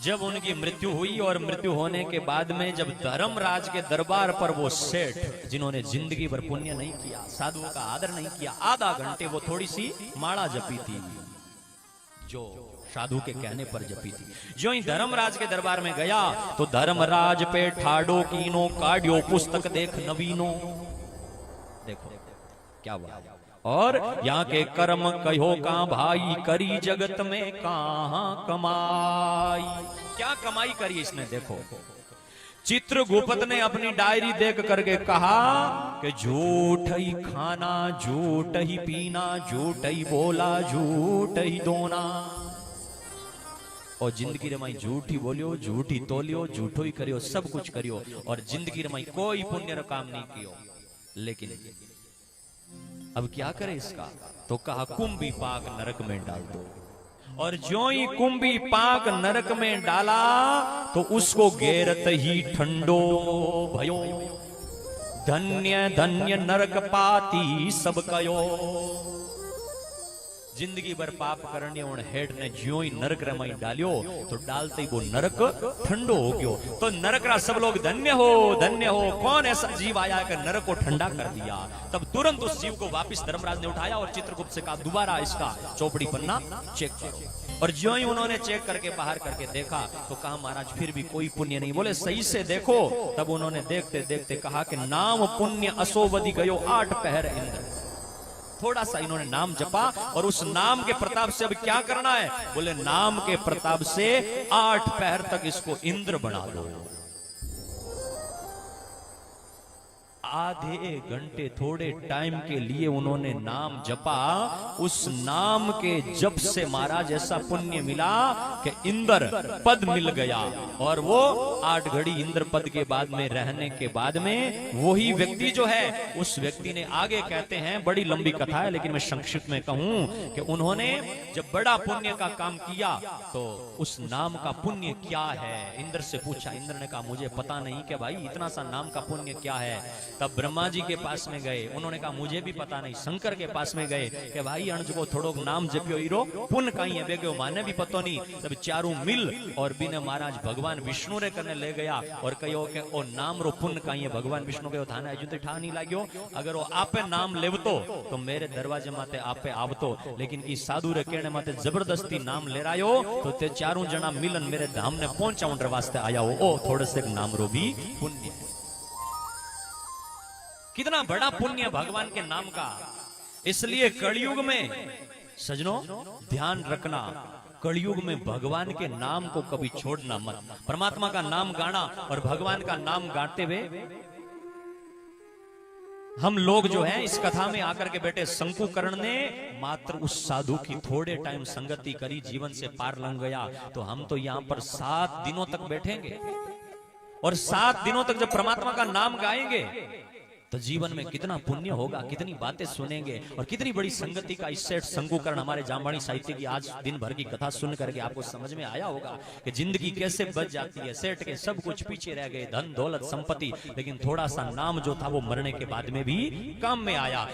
जब उनकी मृत्यु हुई और मृत्यु होने के बाद में जब धर्मराज के दरबार पर वो सेठ जिन्होंने जिंदगी भर पुण्य नहीं किया, साधुओं का आदर नहीं किया, आधा घंटे वो थोड़ी सी माला जपी थी, जो साधु के कहने पर जपी थी, जो ही धर्मराज के दरबार में गया तो धर्मराज पे ठाडो कीनो काड्यो पुस्तक देख नवीनो। देखो क्या हुआ। और यहाँ के कर्म कहो का भाई करी जगत में कहां कमाई। क्या कमाई करी इसने, देखो। चित्रगुप्त ने अपनी डायरी देख करके कहा कि झूठ ही खाना, झूठ ही पीना, झूठ ही बोला, झूठ ही दोना, और जिंदगी रमाई झूठ ही बोलियो, झूठ ही तोलियो, झूठो ही करियो, सब कुछ करियो, और जिंदगी रमाई कोई पुण्य रो काम नहीं कियो। लेकिन अब क्या करे इसका, तो कहा कुंभी पाक नरक में डाल दो। और जो ही कुंभी पाक नरक में डाला तो उसको घेरत ही ठंडो भयो, धन्य धन्य नरक पाती सब कयो। जिंदगी भर पाप करने उन हेड ने ज्यो ही नरक रमाई डालियो तो डालते ही वो नरक ठंडो हो गयो। तो नरक रा सब लोग धन्य हो धन्य हो, कौन ऐसा जीव आया कि नरक को ठंडा कर दिया। तब तुरंत उस जीव को वापस धर्मराज ने उठाया और चित्रगुप्त से कहा दोबारा इसका चौपड़ी पन्ना चेक करो। और ज्यो ही उन्होंने चेक करके बाहर करके देखा तो कहा महाराज फिर भी कोई पुण्य नहीं। बोले सही से देखो। तब उन्होंने देखते देखते कहा कि नाम पुण्य असोवधि गयो 8 पहर इंद्र। थोड़ा सा इन्होंने नाम जपा और उस नाम के प्रताप से अब क्या करना है, बोले नाम के प्रताप से 8 पहर तक इसको इंद्र बना दो। आधे घंटे थोड़े टाइम के लिए उन्होंने नाम जपा। उस नाम के जप से महाराज ऐसा पुण्य मिला कि इंद्र पद मिल गया। और वो 8 घड़ी इंद्र पद के बाद में रहने के बाद में वही व्यक्ति जो है, उस व्यक्ति ने आगे कहते हैं, बड़ी लंबी कथा है लेकिन मैं संक्षिप्त में कहूं कि उन्होंने जब बड़ा पुण्य का काम किया तो उस नाम का पुण्य क्या है इंद्र से पूछा। इंद्र ने कहा मुझे पता नहीं कि भाई इतना सा नाम का पुण्य क्या है। तब ब्रह्मा जी के पास में गए, उन्होंने कहा मुझे भी पता नहीं। शंकर के पास में गए कि भाई अंश को थोड़ो नाम जपियो हीरो पुण्य कहीं है बेगो, माने भी पतो नहीं। तब चारों मिल और बिने महाराज भगवान विष्णु रे करने ले गया और कहो कि ओ नाम रो पुण्य कहीं है। भगवान विष्णु के थाने अजू तो ठा नहीं लाग्यो, अगर वो आपे नाम लेवतो तो मेरे दरवाजे माते आपे आवतो, लेकिन की साधु रे कहने माते जबरदस्ती नाम ले रायो तो ते चारों जना मिलन मेरे धाम ने पहुंचाउण वास्ते आया हो। ओ थोड़े से नाम रो भी पुण्य है। कितना बड़ा पुण्य भगवान के नाम का। इसलिए कलयुग में सजनों ध्यान रखना, कलयुग में भगवान के नाम को कभी छोड़ना मत। परमात्मा का नाम गाना और भगवान का नाम गाते हुए हम लोग जो हैं इस कथा में आकर के बैठे, शंकुकर्ण ने मात्र उस साधु की थोड़े टाइम संगति करी, जीवन से पार लंघ गया। तो हम तो यहां पर 7 दिनों तक बैठेंगे और 7 दिनों तक जब परमात्मा का नाम गाएंगे तो जीवन में कितना पुण्य होगा, कितनी बातें सुनेंगे और कितनी बड़ी संगति का इस सेठ शंकुकर्ण हमारे जामवाणी साहित्य की आज दिन भर की कथा सुन करके आपको समझ में आया होगा कि जिंदगी कैसे बच जाती है। सेठ के सब कुछ पीछे रह गए, धन दौलत संपत्ति, लेकिन थोड़ा सा नाम जो था वो मरने के बाद में भी काम में आया।